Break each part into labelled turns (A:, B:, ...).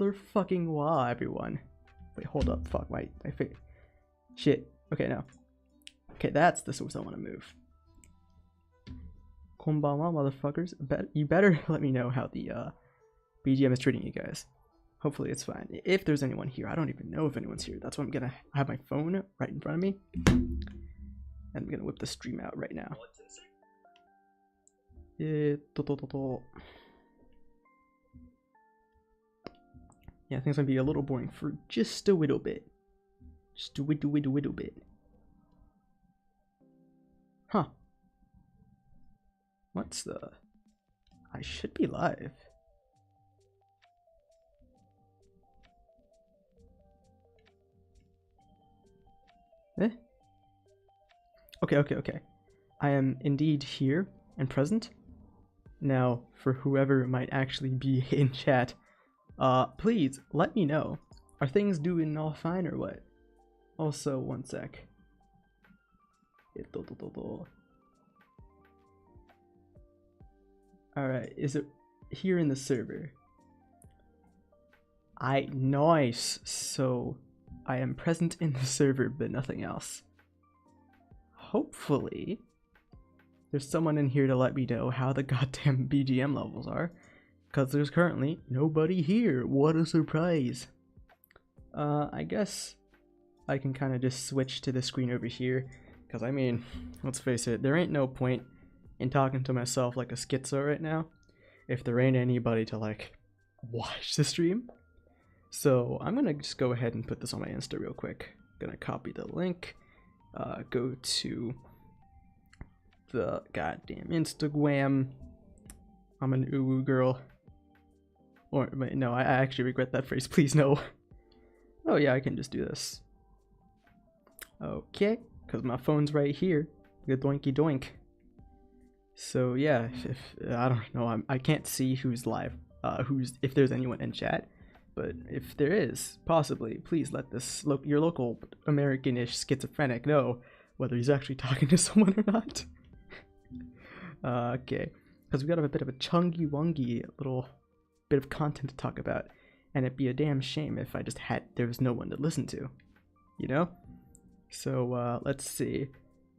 A: motherfucking wa, everyone. Wait, hold up. Fuck, wait. I figured. Shit. Okay, no. Okay, that's the source I want to move. Konbanwa, motherfuckers. You better let me know how the BGM is treating you guys. Hopefully it's fine. If there's anyone here, I don't even know if anyone's here. That's why I'm gonna have my phone right in front of me. And I'm gonna whip the stream out right now. Yeah, things might be a little boring for just a little bit. Just a little bit. Huh. What's the... I should be live. Eh? Okay. I am indeed here and present. Now, for whoever might actually be in chat, please let me know. Are things doing all fine or what? Also, one sec. Alright, is it here in the server? Nice. So, I am present in the server, but nothing else. Hopefully, there's someone in here to let me know how the goddamn BGM levels are. Because there's currently nobody here. What a surprise. I guess I can kind of just switch to the screen over here. Because, I mean, let's face it, there ain't no point in talking to myself like a schizo right now if there ain't anybody to, like, watch the stream. So, I'm going to just go ahead and put this on my Insta real quick. I'm going to copy the link, go to the goddamn Instagram. I'm an uwu girl. Or, no, I actually regret that phrase. Please, no. Oh, yeah, I can just do this. Okay, because my phone's right here. The doinky doink. So, yeah, if I don't know, I can't see who's live, if there's anyone in chat. But if there is, possibly, please let this your local American-ish schizophrenic know whether he's actually talking to someone or not. Okay, because we got a bit of a chungy-wungy little bit of content to talk about, and it'd be a damn shame if there was no one to listen to, you know? So, let's see.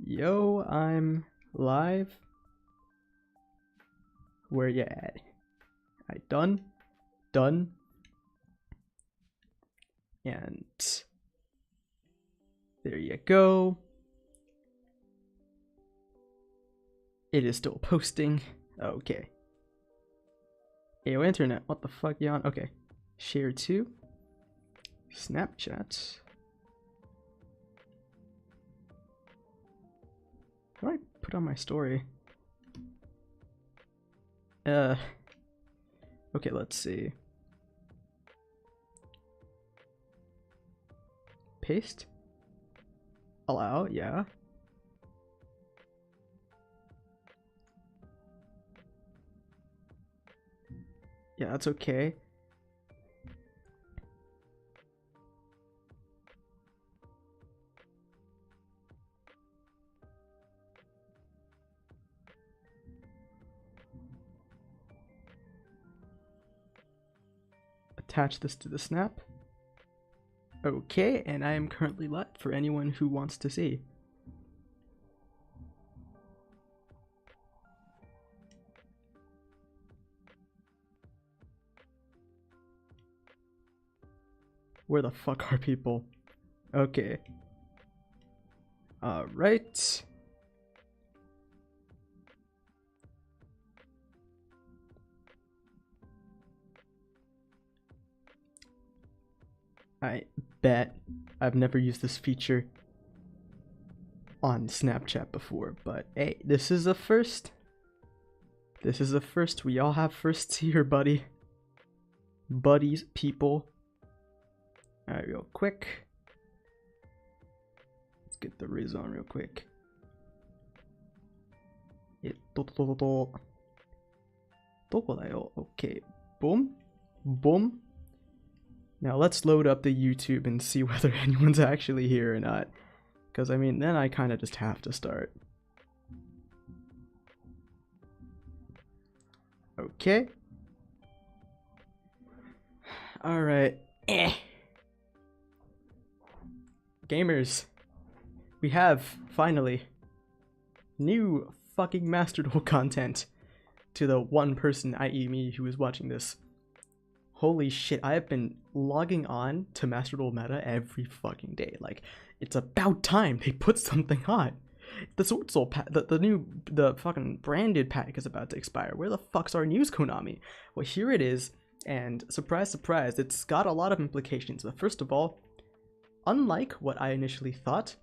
A: Yo, I'm live. Where you at? Alright, done. And there you go. It is still posting. Okay. Ayo, internet. What the fuck, you on? Okay. Share to Snapchat. How do I put on my story? Okay, let's see. Paste. Allow, yeah. Yeah, that's okay. Attach this to the snap. Okay, and I am currently live for anyone who wants to see. Where the fuck are people? Okay. Alright. I bet I've never used this feature on Snapchat before, but hey, this is a first. This is a first. We all have firsts here, buddy. Buddies, people. Alright, real quick. Let's get the riz on real quick. Okay, boom, boom. Now let's load up the YouTube and see whether anyone's actually here or not. Because, I mean, then I kind of just have to start. Okay. Alright. Gamers, we have, finally, new fucking Master Duel content to the one person, i.e. me, who is watching this. Holy shit, I have been logging on to Master Duel Meta every fucking day. Like, it's about time they put something on. The Sword Soul pack, the fucking branded pack is about to expire. Where the fuck's our news, Konami? Well, here it is, and surprise, surprise, it's got a lot of implications. But first of all, unlike what I initially thought,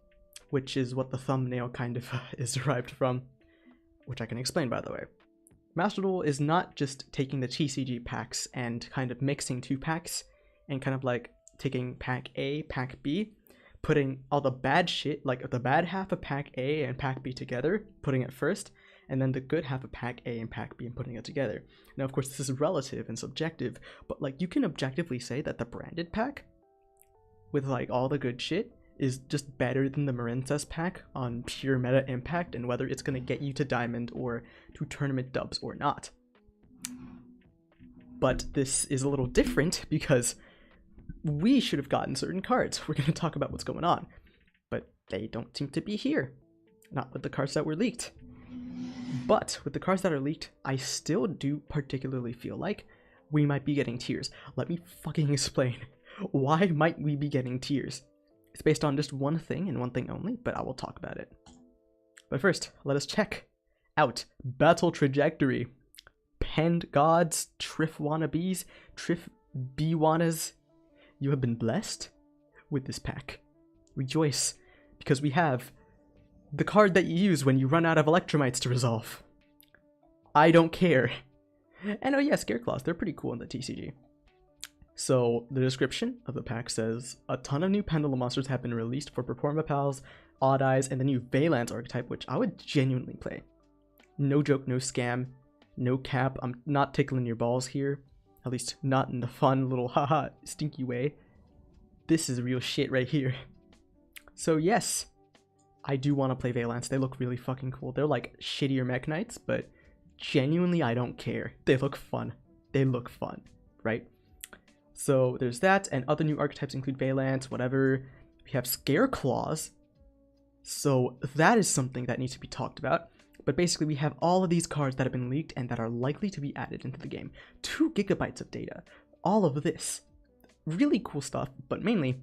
A: which is what the thumbnail kind of is derived from, which I can explain by the way, Master Duel is not just taking the TCG packs and kind of mixing two packs and kind of like taking pack A, pack B, putting all the bad shit, like the bad half of pack A and pack B together, putting it first, and then the good half of pack A and pack B and putting it together. Now, of course, this is relative and subjective, but like you can objectively say that the branded pack with like all the good shit is just better than the Marincess pack on pure meta impact and whether it's going to get you to Diamond or to tournament dubs or not. But this is a little different because we should have gotten certain cards. We're going to talk about what's going on, but they don't seem to be here. Not with the cards that were leaked. But with the cards that are leaked, I still do particularly feel like we might be getting tiers. Let me fucking explain. Why might we be getting tiers? It's based on just one thing and one thing only, but I will talk about it. But first, let us check out Battle Trajectory. Penned Gods, Triff Wannabes, Triff B-Wannas, you have been blessed with this pack. Rejoice, because we have the card that you use when you run out of Electromites to resolve. I don't care. And oh yeah, Scareclaws, they're pretty cool in the TCG. So, the description of the pack says, a ton of new Pendulum monsters have been released for Performa Pals, Odd Eyes, and the new Valance archetype, which I would genuinely play. No joke, no scam, no cap. I'm not tickling your balls here. At least not in the fun little haha stinky way. This is real shit right here. So yes, I do want to play Valance. They look really fucking cool. They're like shittier Mech Knights, but genuinely I don't care. They look fun. They look fun, right? So there's that, and other new archetypes include Valance, whatever. We have Scareclaws. So that is something that needs to be talked about. But basically we have all of these cards that have been leaked and that are likely to be added into the game. 2 gigabytes of data. All of this. Really cool stuff, but mainly,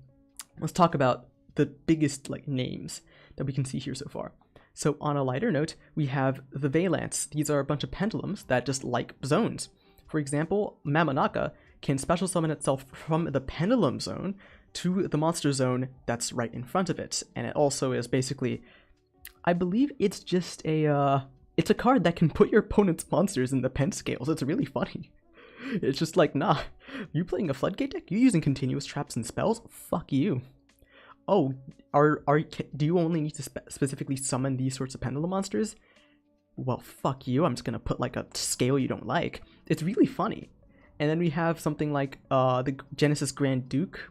A: let's talk about the biggest like names that we can see here so far. So on a lighter note, we have the Valance. These are a bunch of pendulums that just like zones. For example, Mamonaka can special summon itself from the pendulum zone to the monster zone that's right in front of it. And it also is basically, I believe it's just it's a card that can put your opponent's monsters in the pen scales. It's really funny. It's just like, nah, you playing a Floodgate deck? You using continuous traps and spells? Fuck you. Oh, do you only need to specifically summon these sorts of pendulum monsters? Well, fuck you. I'm just gonna put like a scale you don't like. It's really funny. And then we have something like the Genesis Grand Duke.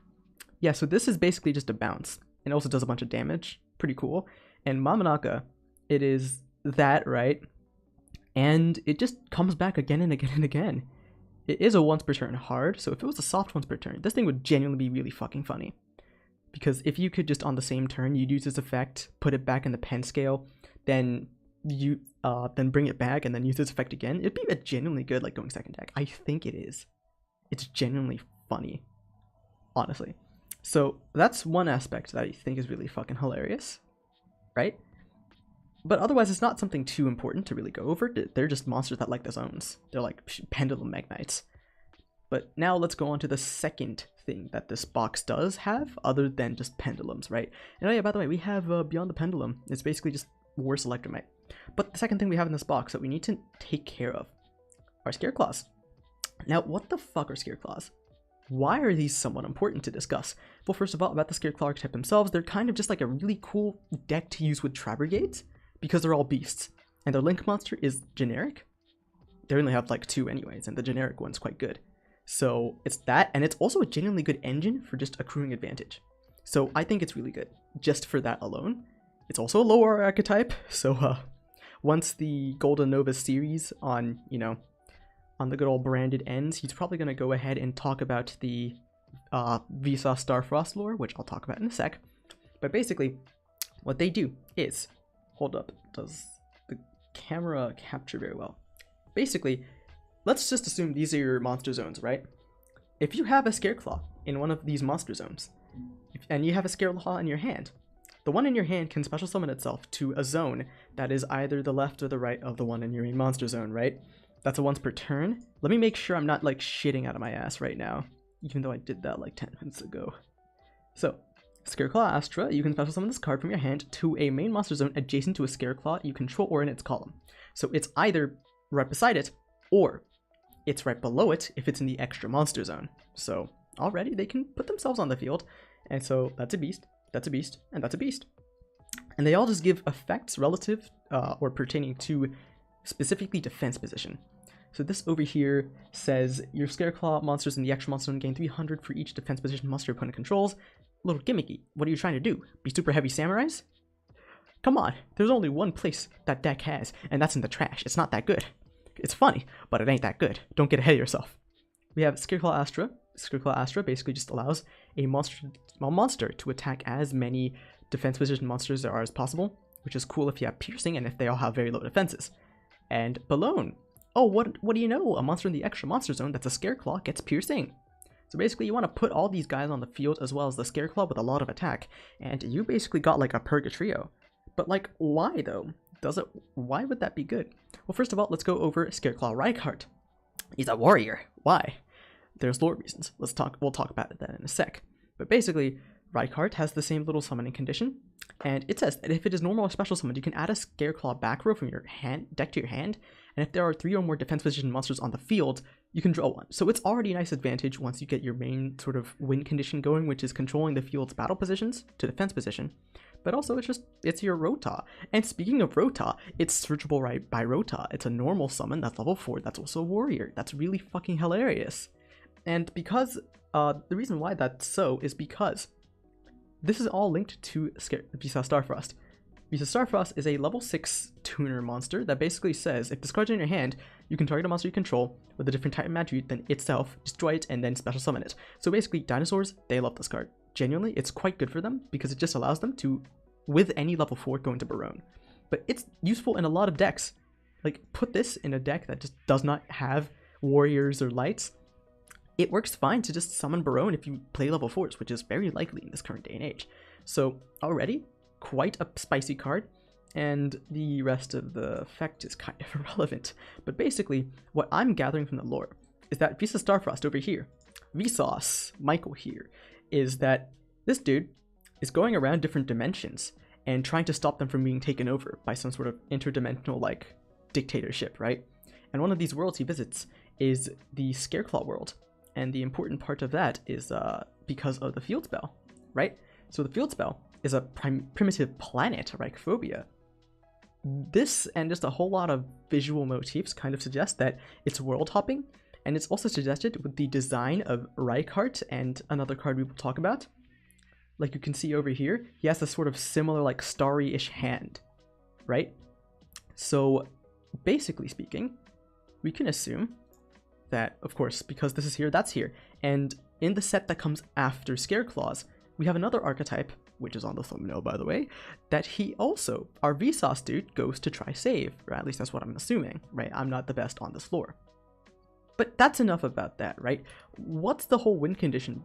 A: Yeah, so this is basically just a bounce. It also does a bunch of damage. Pretty cool. And Mamonaka, it is that, right? And it just comes back again and again and again. It is a once per turn hard, so if it was a soft once per turn, this thing would genuinely be really fucking funny. Because if you could just on the same turn, you'd use this effect, put it back in the pen scale, then you then bring it back and then use this effect again, it'd be a genuinely good like going second deck. I think it is. It's genuinely funny, honestly. So that's one aspect that I think is really fucking hilarious, right? But otherwise, it's not something too important to really go over. They're just monsters that like the zones. They're like pendulum magnites. But now let's go on to the second thing that this box does have, other than just pendulums, right? And oh yeah, by the way, we have Beyond the Pendulum. It's basically just worse Electromite. But the second thing we have in this box that we need to take care of are Scareclaws. Now, what the fuck are Scareclaws? Why are these somewhat important to discuss? Well, first of all, about the Scareclaw archetype themselves, they're kind of just like a really cool deck to use with Trap Brigades, because they're all beasts. And their Link monster is generic. They only have like 2 anyways, and the generic one's quite good. So it's that, and it's also a genuinely good engine for just accruing advantage. So I think it's really good, just for that alone. It's also a lower archetype, so once the Golden Nova series on, you know, on the good old branded ends, he's probably going to go ahead and talk about the Vsauce Starfrost lore, which I'll talk about in a sec. But basically, what they do is, hold up, does the camera capture very well? Basically, let's just assume these are your monster zones, right? If you have a Scareclaw in one of these monster zones, and you have a Scareclaw in your hand, the one in your hand can special summon itself to a zone that is either the left or the right of the one in your main monster zone, right? That's a once per turn. Let me make sure I'm not like shitting out of my ass right now, even though I did that like 10 minutes ago. So, Scareclaw Astra, you can special summon this card from your hand to a main monster zone adjacent to a Scareclaw you control or in its column. So it's either right beside it, or it's right below it if it's in the extra monster zone. So already they can put themselves on the field, and so that's a beast, that's a beast, and that's a beast. And they all just give effects relative or pertaining to specifically defense position. So this over here says your Scareclaw monsters in the extra monster zone gain 300 for each defense position monster your opponent controls. A little gimmicky. What are you trying to do? Be super heavy samurais? Come on, there's only one place that deck has, and that's in the trash. It's not that good. It's funny, but it ain't that good. Don't get ahead of yourself. We have Scareclaw Astra. Scareclaw Astra basically just allows a monster to attack as many defense position monsters there are as possible, which is cool if you have piercing and if they all have very low defenses. And Balloon. Oh, what do you know? A monster in the extra monster zone that's a Scareclaw gets piercing. So basically you want to put all these guys on the field as well as the Scareclaw with a lot of attack, and you basically got like a Purgatrio. But like, why though? Why would that be good? Well, first of all, let's go over Scareclaw Rykart. He's a warrior. Why? There's lore reasons. We'll talk about it then in a sec. But basically, Rykart has the same little summoning condition, and it says that if it is normal or special summoned, you can add a Scareclaw back row from your deck to your hand, and if there are 3 or more defense position monsters on the field, you can draw one. So it's already a nice advantage once you get your main sort of win condition going, which is controlling the field's battle positions to defense position. But also it's your Rota. And speaking of Rota, it's searchable right by Rota. It's a normal summon that's level 4, that's also a warrior. That's really fucking hilarious. And because, the reason why that's so is because this is all linked to Vsauce Starfrost. Vsauce Starfrost is a level 6 tuner monster that basically says if this card's in your hand, you can target a monster you control with a different type of attribute than itself, destroy it, and then special summon it. So basically, dinosaurs, they love this card. Genuinely, it's quite good for them because it just allows them to, with any level 4, go into Barone. But it's useful in a lot of decks. Like, put this in a deck that just does not have warriors or lights. It works fine to just summon Barone if you play level 4s, which is very likely in this current day and age. So already, quite a spicy card, and the rest of the effect is kind of irrelevant. But basically, what I'm gathering from the lore is that Vsauce Starfrost over here, Vsauce Michael here, is that this dude is going around different dimensions and trying to stop them from being taken over by some sort of interdimensional like dictatorship, right? And one of these worlds he visits is the Scareclaw world. And the important part of that is because of the field spell, right? So the field spell is a primitive planet, Reichphobia. This and just a whole lot of visual motifs kind of suggest that it's world hopping, and it's also suggested with the design of Rykart and another card we will talk about. Like you can see over here, he has a sort of similar like starry-ish hand, right? So basically speaking, we can assume that, of course, because this is here, that's here. And in the set that comes after Scareclaws, we have another archetype, which is on the thumbnail, by the way, that he also, our Vsauce dude, goes to try save, or at least that's what I'm assuming, right? I'm not the best on this lore. But that's enough about that, right? What's the whole win condition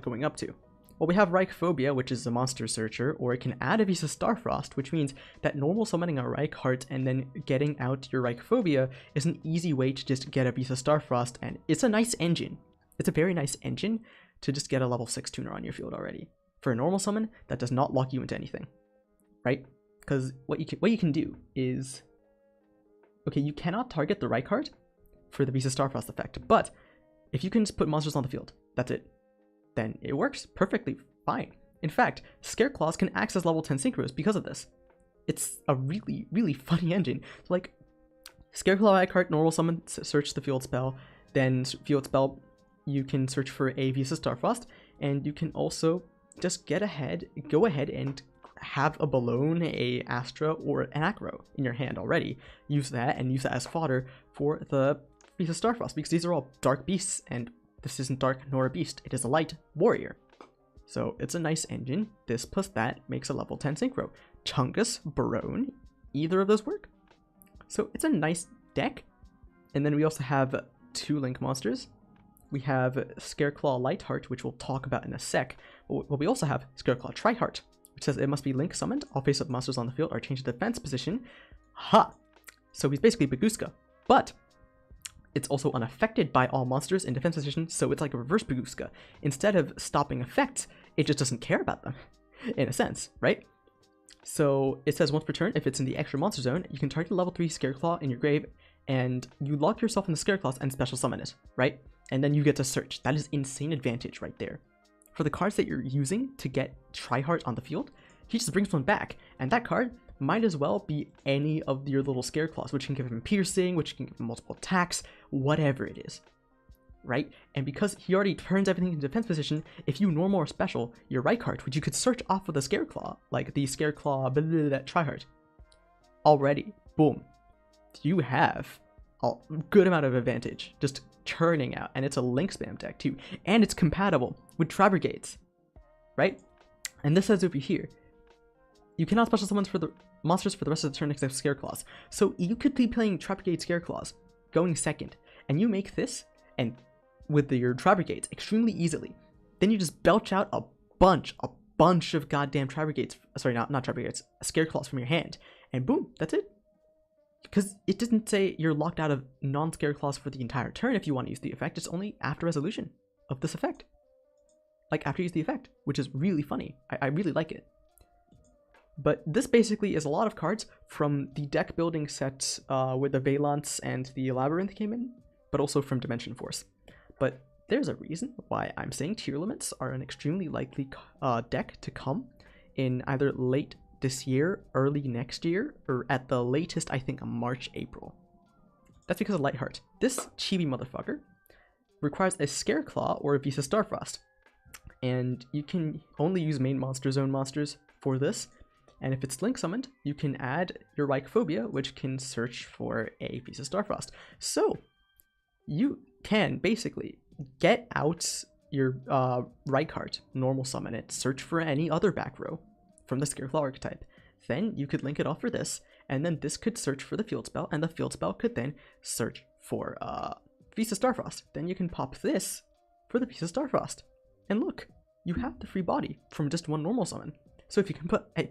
A: going up to? Well, we have Reichphobia, which is a monster searcher, or it can add a Vsauce Starfrost, which means that normal summoning a Rykart and then getting out your Reichphobia is an easy way to just get a Vsauce Starfrost, and it's a nice engine. It's a very nice engine to just get a level 6 tuner on your field already. For a normal summon, that does not lock you into anything, right? Because what you can do is, okay, you cannot target the Rykart for the Vsauce Starfrost effect, but if you can just put monsters on the field, that's it. Then it works perfectly fine. In fact, Scareclaws can access level 10 synchros because of this. It's a really, really funny engine. So like, Scareclaw Rykart, normal summon, search the field spell, then field spell, you can search for a Vsauce Starfrost, and you can also just go ahead and have a Balloon, a Astra, or an Acro in your hand already. Use that and use that as fodder for the Beast of Starfrost, because these are all dark beasts, and this isn't dark nor a beast, it is a light warrior. So it's a nice engine. This plus that makes a level 10 synchro. Chungus, Barone, either of those work. So it's a nice deck. And then we also have 2 Link monsters. We have Scareclaw Lightheart, which we'll talk about in a sec. But we also have Scareclaw Triheart, which says it must be Link summoned. All face-up monsters on the field are changed to defense position. Ha! So he's basically Bagooska. But it's also unaffected by all monsters in defense position, so it's like a reverse Bagooska. Instead of stopping effects, it just doesn't care about them, in a sense, right? So it says once per turn, if it's in the extra monster zone, you can target a level 3 Scareclaw in your grave, and you lock yourself in the Scareclaws and special summon it, right? And then you get to search. That is insane advantage right there. For the cards that you're using to get Triheart on the field, he just brings one back, and that card might as well be any of your little Scareclaws, which can give him piercing, which can give him multiple attacks, whatever it is, right? And because he already turns everything into defense position, if you normal or special your right card, which you could search off of the Scareclaw, like the Scareclaw Triheart, already, boom, you have a good amount of advantage just churning out. And it's a Link spam deck too, and it's compatible with Tri Brigades, right? And this says over here, you cannot special summons for the monsters for the rest of the turn except Scareclaws. So you could be playing Tri Brigade Scareclaws going second, and you make this and with your Tri Brigades extremely easily. Then you just belch out a bunch of goddamn Tri Brigades, sorry, not Tri Brigades, Scareclaws from your hand, and boom, that's it. Because it doesn't say you're locked out of non-Scareclaws for the entire turn if you want to use the effect. It's only after resolution of this effect. Like after you use the effect, which is really funny. I really like it. But this basically is a lot of cards from the deck building set where the Valance and the Labyrinth came in, but also from Dimension Force. But there's a reason why I'm saying Tier Limits are an extremely likely deck to come in either late this year, early next year, or at the latest, I think, March, April. That's because of Lightheart. This chibi motherfucker requires a Scareclaw or a Beast of Starfrost. And you can only use main monster zone monsters for this. And if it's Link summoned, you can add your Reichphobia, which can search for a Beast of Starfrost. So you can basically get out your Reichheart, normal summon it, search for any other back row from the Scareclaw archetype. Then you could link it off for this, and then this could search for the field spell, and the field spell could then search for Beast of Starfrost. Then you can pop this for the Beast of Starfrost. And look, you have the free body from just one normal summon. So if you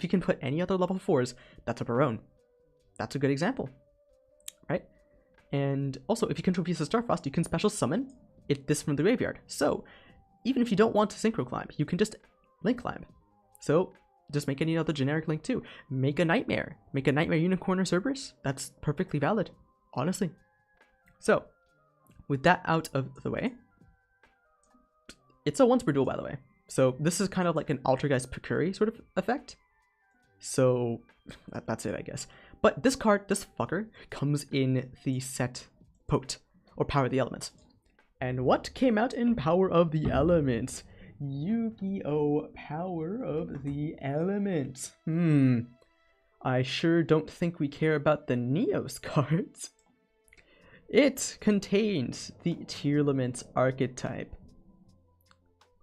A: can put any other level 4s, that's a Barone. That's a good example, right? And also, if you control Beast of Starfrost, you can special summon this from the graveyard. So even if you don't want to synchro climb, you can just link climb. So just make any other generic link too. Make a Nightmare Unicorn or Cerberus. That's perfectly valid, honestly. So with that out of the way, it's a once per duel, by the way. So this is kind of like an Altergeist Precuri sort of effect. So that's it, I guess. But this card, this fucker, comes in the set Pote, or Power of the Elements. And what came out in Power of the Elements? Yu-Gi-Oh! Power of the Elements. I sure don't think we care about the Neos cards. It contains the Tearlaments archetype.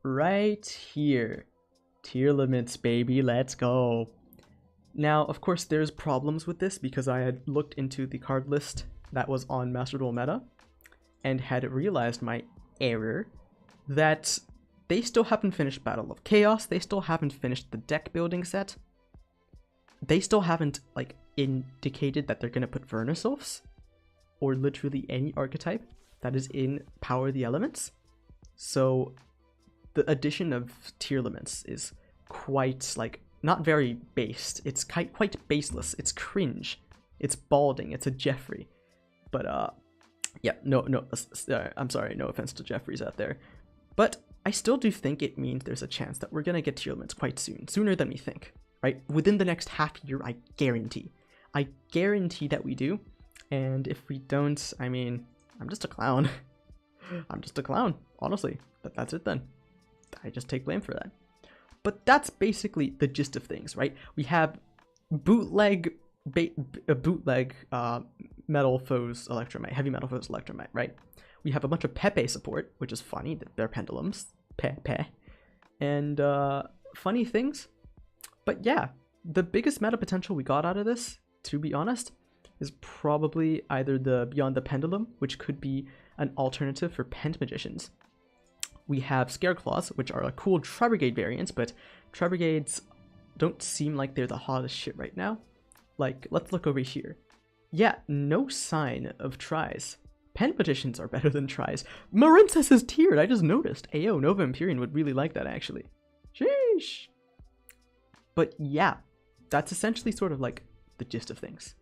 A: Right here. Tearlaments, baby, let's go. Now, of course, there's problems with this because I had looked into the card list that was on Master Duel Meta and had realized my error that they still haven't finished Battle of Chaos, they still haven't finished the deck building set, they still haven't, like, indicated that they're gonna put Vernisylphs or literally any archetype that is in Power of the Elements. So the addition of Tearlaments is quite, like, not very based. It's quite baseless. It's cringe. It's balding. It's a Jeffrey. But, yeah, I'm sorry, no offense to Jeffreys out there. But I still do think it means there's a chance that we're gonna get Tearlaments quite soon. Sooner than we think, right? Within the next half year, I guarantee. I guarantee that we do. And if we don't, I mean, I'm just a clown. I'm just a clown, honestly. That's it then. I just take blame for that. But that's basically the gist of things, right? We have bootleg metal foes electromite, heavy metal foes electromite, right? We have a bunch of Pepe support, which is funny, that they're pendulums, Pepe, and funny things. But yeah, the biggest meta potential we got out of this, to be honest, is probably either the Beyond the Pendulum, which could be an alternative for Pent Magicians. We have Scareclaws, which are a cool Tri-Brigade variants, but Tri-Brigades don't seem like they're the hottest shit right now. Like, let's look over here. Yeah, no sign of tries. Pent Magicians are better than tries. Marincess is tiered, I just noticed. Ayo, Nova Empyrean would really like that, actually. Sheesh. But yeah, that's essentially sort of like the gist of things,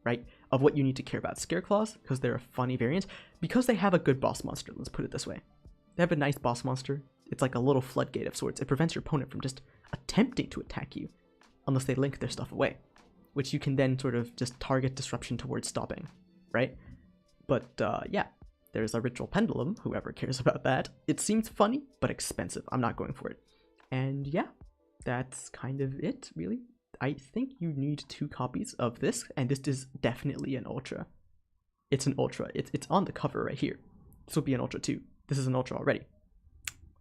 A: right? Of what you need to care about. Scareclaws, because they're a funny variant, because they have a good boss monster, let's put it this way. They have a nice boss monster. It's like a little floodgate of sorts. It prevents your opponent from just attempting to attack you, unless they link their stuff away, which you can then sort of just target disruption towards stopping, right? But yeah, there's a Ritual Pendulum, whoever cares about that. It seems funny, but expensive. I'm not going for it. And yeah, that's kind of it, really. I think you need 2 copies of this, and this is definitely an Ultra. It's an Ultra. It's on the cover right here. This will be an Ultra too. This is an Ultra already.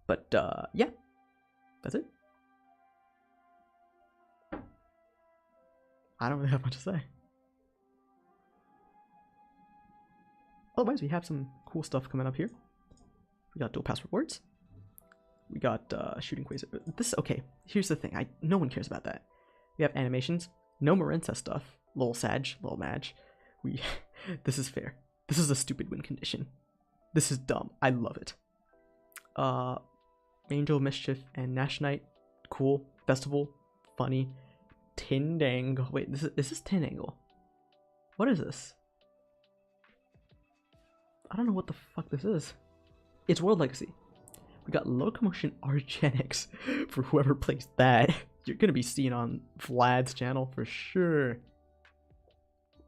A: But yeah, that's it. I don't really have much to say. Otherwise, we have some cool stuff coming up here. We got Dual Pass rewards. We got shooting quasar. This, okay, here's the thing. No one cares about that. We have animations. No Marincess stuff. Lol Sag, lol Madge. This is fair. This is a stupid win condition. This is dumb. I love it. Angel of Mischief and Nash Knight. Cool. Festival. Funny. Tindangle. Wait, is this Tindangle? What is this? I don't know what the fuck this is. It's World Legacy. We got Locomotion Argenics for whoever plays that. You're gonna be seen on Vlad's channel for sure.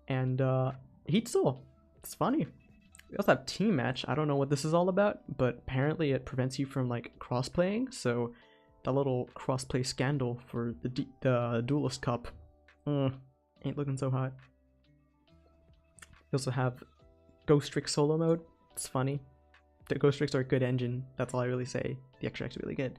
A: And Heat Soul. It's funny. We also have Team Match. I don't know what this is all about, but apparently it prevents you from like cross-playing. So that little cross-play scandal for the Duelist Cup ain't looking so hot. We also have Ghost Trick solo mode. It's funny. The Ghost Tricks are a good engine. That's all I really say. The extract's really good.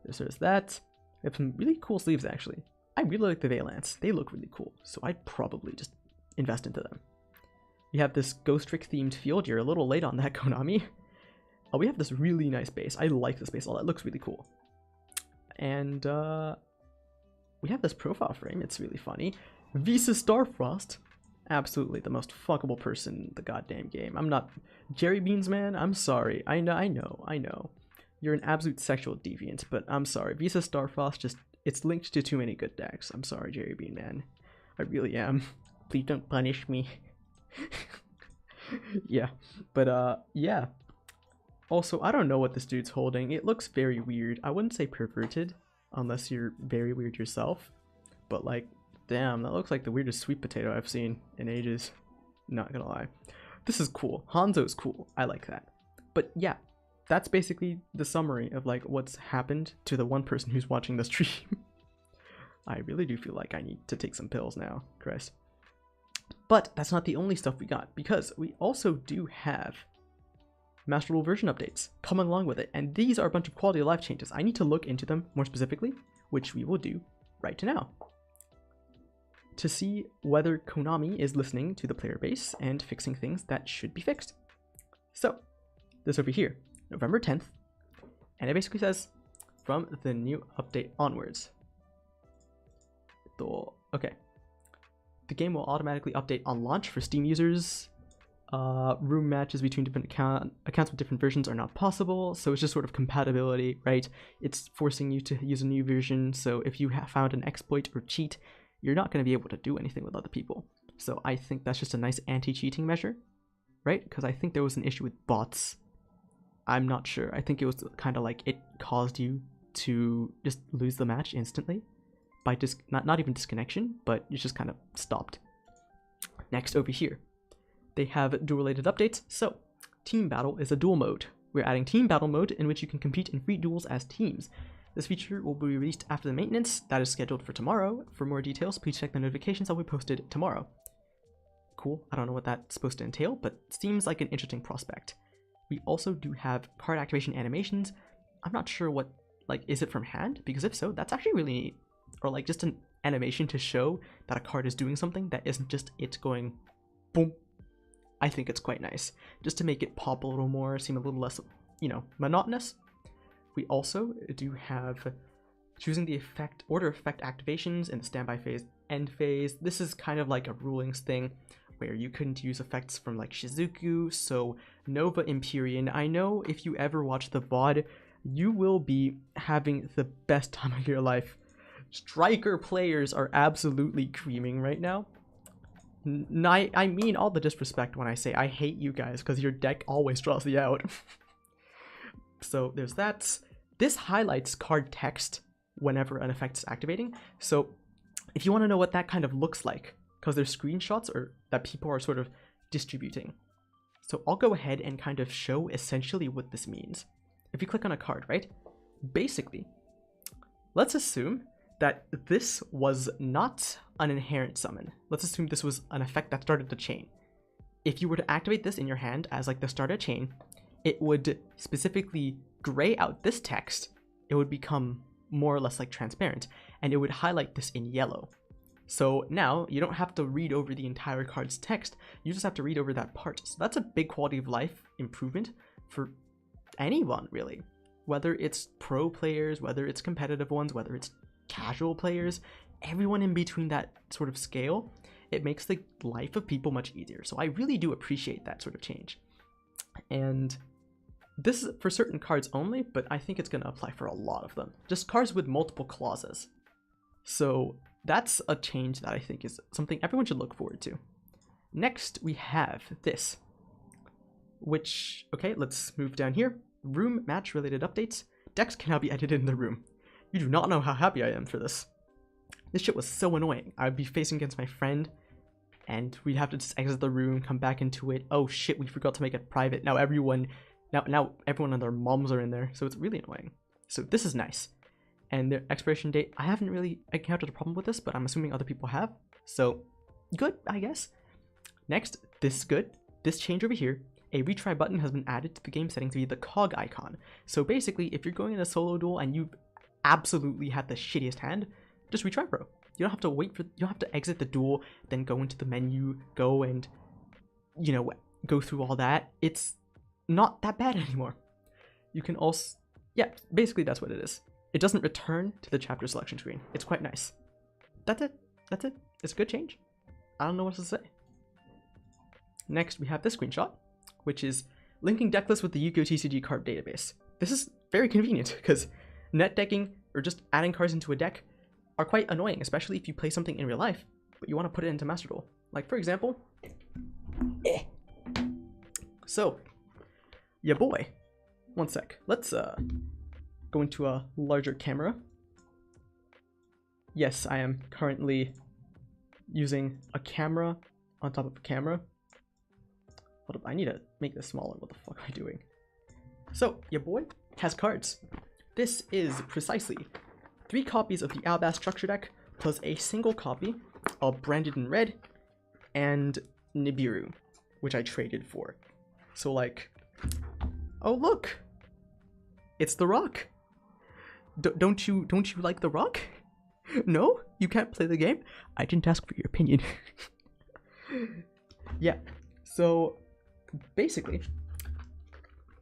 A: There's that. We have some really cool sleeves, actually. I really like the Valance. They look really cool, so I'd probably just invest into them. We have this Ghost Trick themed field. You're a little late on that, Konami. We have this really nice base. I like this base a lot. It looks really cool. And we have this profile frame. It's really funny. Visa Starfrost. Absolutely the most fuckable person in the goddamn game. I'm not Jerry Beans, man. I'm sorry. I know. You're an absolute sexual deviant, but I'm sorry. Visa Starfrost it's linked to too many good decks. I'm sorry, Jerry Bean, man. I really am. Please don't punish me. Yeah, but yeah. Also, I don't know what this dude's holding. It looks very weird. I wouldn't say perverted, unless you're very weird yourself. But like, damn, that looks like the weirdest sweet potato I've seen in ages. Not gonna lie. This is cool. Hanzo's cool. I like that. But yeah, that's basically the summary of like what's happened to the one person who's watching the stream. I really do feel like I need to take some pills now, Chris. But that's not the only stuff we got, because we also do have Master Rule version updates coming along with it, and these are a bunch of quality of life changes. I need to look into them more specifically, which we will do right now, to see whether Konami is listening to the player base and fixing things that should be fixed. So, this over here, November 10th, and it basically says, from the new update onwards. Okay. The game will automatically update on launch for Steam users. Room matches between different accounts with different versions are not possible, so it's just sort of compatibility, right? It's forcing you to use a new version, so if you have found an exploit or cheat, you're not going to be able to do anything with other people. So I think that's just a nice anti-cheating measure, right? Because I think there was an issue with bots. I'm not sure. I think it was kind of like it caused you to just lose the match instantly by not even disconnection, but it just kind of stopped. Next, over here, they have duel-related updates. So, Team Battle is a duel mode. We're adding Team Battle mode in which you can compete in free duels as teams. This feature will be released after the maintenance that is scheduled for tomorrow. For more details, please check the notifications that will be posted tomorrow. cool. I don't know what that's supposed to entail, but seems like an interesting prospect. We also do have card activation animations. I'm not sure what, like, is it from hand? Because if so, that's actually really neat. Or like just an animation to show that a card is doing something that isn't just it going boom. I think it's quite nice. Just to make it pop a little more, seem a little less, you know, monotonous. We also do have choosing the effect, order effect activations in the standby phase, end phase. This is kind of like a rulings thing where you couldn't use effects from like Shizuku, so Nova Empyrean. I know if you ever watch the VOD, you will be having the best time of your life. Striker players are absolutely creaming right now. I mean all the disrespect when I say I hate you guys because your deck always draws the out. So there's that. This highlights card text whenever an effect is activating. So if you want to know what that kind of looks like, because there's screenshots or that people are sort of distributing. So I'll go ahead and kind of show essentially what this means. If you click on a card, right? Basically, let's assume that this was not an inherent summon. Let's assume this was an effect that started the chain. If you were to activate this in your hand as like the start of chain, it would specifically gray out this text. It would become more or less like transparent, and it would highlight this in yellow. So now you don't have to read over the entire card's text, you just have to read over that part. So that's a big quality of life improvement for anyone really, whether it's pro players, whether it's competitive ones, whether it's casual players, everyone in between that sort of scale. It makes the life of people much easier. So I really do appreciate that sort of change. And this is for certain cards only, but I think it's going to apply for a lot of them. Just cards with multiple clauses. So that's a change that I think is something everyone should look forward to. Next, we have this, which, okay, let's move down here. Room match related updates. Decks can now be edited in the room. You do not know how happy I am for this. This shit was so annoying. I'd be facing against my friend, and we'd have to just exit the room, come back into it. Oh shit, we forgot to make it private. Now everyone and their moms are in there, so it's really annoying. So this is nice. And the expiration date, I haven't really encountered a problem with this, but I'm assuming other people have. So good, I guess. Next, this is good. This change over here, a retry button has been added to the game settings via the cog icon. So basically, if you're going in a solo duel and you've absolutely had the shittiest hand, just retry, bro. You don't have to you don't have to exit the duel, then go into the menu, go and, you know, go through all that. It's not that bad anymore. You can also, yeah, basically that's what it is. It doesn't return to the chapter selection screen. It's quite nice. That's it. That's it. It's a good change. I don't know what to say. Next, we have this screenshot, which is linking deck lists with the Yu-Gi-Oh! TCG card database. This is very convenient because net decking or just adding cards into a deck are quite annoying, especially if you play something in real life, but you want to put it into Master Duel. Like, for example, so, yeah boy, one sec, let's go into a larger camera. Yes, I am currently using a camera on top of a camera. Hold up, I need to make this smaller. What the fuck am I doing? So, your boy has cards. This is precisely 3 copies of the Albaz structure deck, plus a single copy of Branded in Red and Nibiru, which I traded for. So like, oh look, it's the Rock. Don't you like the Rock? No, you can't play the game. I didn't ask for your opinion. Yeah, so basically,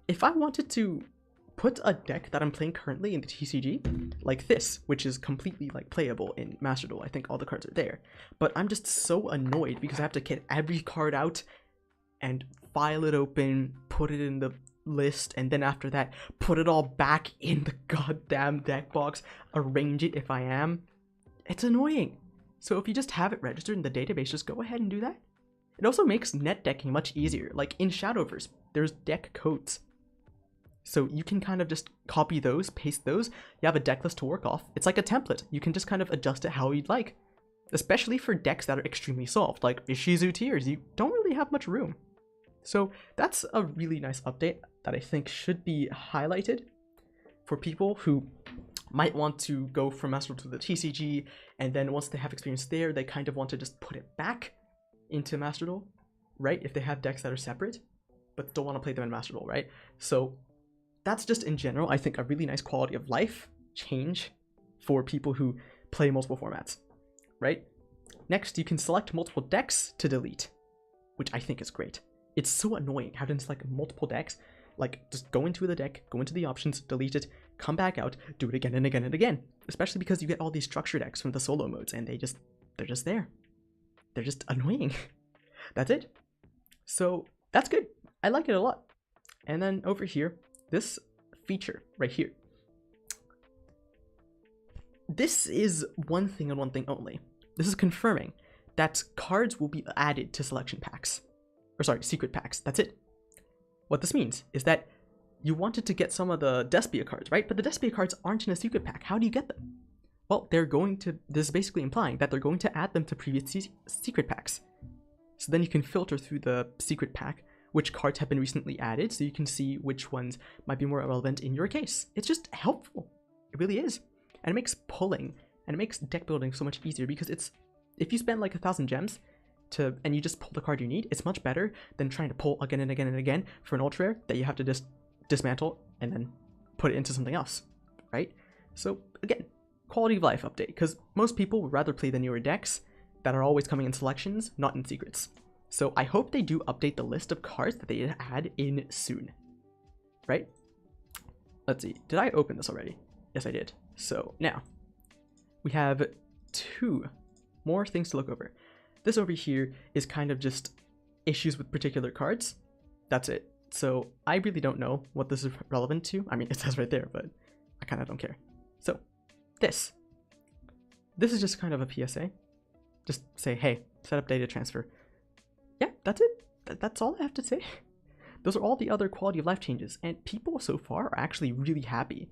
A: if I wanted to put a deck that I'm playing currently in the TCG, like this, which is completely like playable in Master Duel, I think all the cards are there, but I'm just so annoyed because I have to get every card out and file it open, put it in the list, and then after that, put it all back in the goddamn deck box, arrange it if I am. It's annoying. So if you just have it registered in the database, just go ahead and do that. It also makes net decking much easier. Like in Shadowverse, there's deck codes. So you can kind of just copy those, paste those, you have a deck list to work off. It's like a template. You can just kind of adjust it how you'd like. Especially for decks that are extremely soft, like Ishizu Tears, you don't really have much room. So that's a really nice update that I think should be highlighted for people who might want to go from Master to the TCG, and then once they have experience there, they kind of want to just put it back. into Master Duel, right? If they have decks that are separate, but still want to play them in Master Duel, right? So that's just in general, I think, a really nice quality of life change for people who play multiple formats, right? Next, you can select multiple decks to delete, which I think is great. It's so annoying having to select multiple decks. Like, just go into the deck, go into the options, delete it, come back out, do it again and again and again. Especially because you get all these structure decks from the solo modes, and they're just there. They're just annoying. That's it. So that's good. I like it a lot. And then over here, this feature right here. This is one thing and one thing only. This is confirming that cards will be added to selection packs. Or sorry, secret packs. That's it. What this means is that you wanted to get some of the Despia cards, right? But the Despia cards aren't in a secret pack. How do you get them? Well, this is basically implying that they're going to add them to previous secret packs. So then you can filter through the secret pack which cards have been recently added, so you can see which ones might be more relevant in your case. It's just helpful. It really is. And it makes pulling and it makes deck building so much easier, because it's, if you spend like 1,000 gems and you just pull the card you need, it's much better than trying to pull again and again and again for an ultra rare that you have to just dismantle and then put it into something else, right? So again, quality of life update, because most people would rather play the newer decks that are always coming in selections, not in secrets. So I hope they do update the list of cards that they add in soon, right? Let's see, did I open this already? Yes, I did. So now we have 2 more things to look over. This over here is kind of just issues with particular cards. That's it. So I really don't know what this is relevant to. I mean, it says right there, but I kind of don't care. So this is just kind of a PSA. Just say, hey, set up data transfer. Yeah, that's it. That's all I have to say. Those are all the other quality of life changes, and people so far are actually really happy.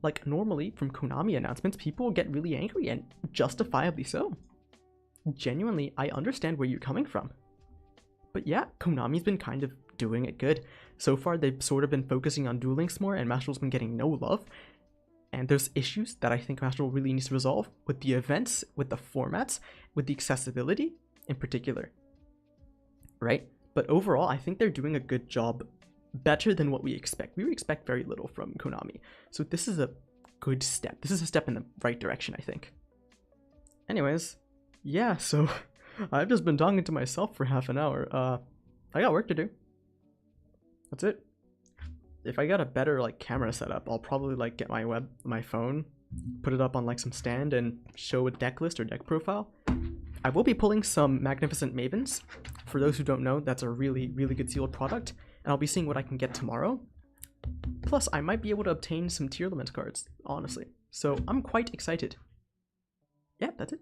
A: Like, normally from Konami announcements, people get really angry, and justifiably so. Genuinely, I understand where you're coming from. But yeah, Konami's been kind of doing it good. So far, they've sort of been focusing on Duel Links more, and Master Duel's been getting no love. And there's issues that I think Master Duel really needs to resolve with the events, with the formats, with the accessibility in particular. Right? But overall, I think they're doing a good job, better than what we expect. We expect very little from Konami. So this is a good step. This is a step in the right direction, I think. Anyways, yeah, so I've just been talking to myself for half an hour. I got work to do. That's it. If I got a better like camera setup, I'll probably like get my phone, put it up on like some stand and show a deck list or deck profile. I will be pulling some Magnificent Mavens. For those who don't know, that's a really, really good sealed product, and I'll be seeing what I can get tomorrow. Plus, I might be able to obtain some tier limit cards, honestly. So I'm quite excited. Yeah, that's it.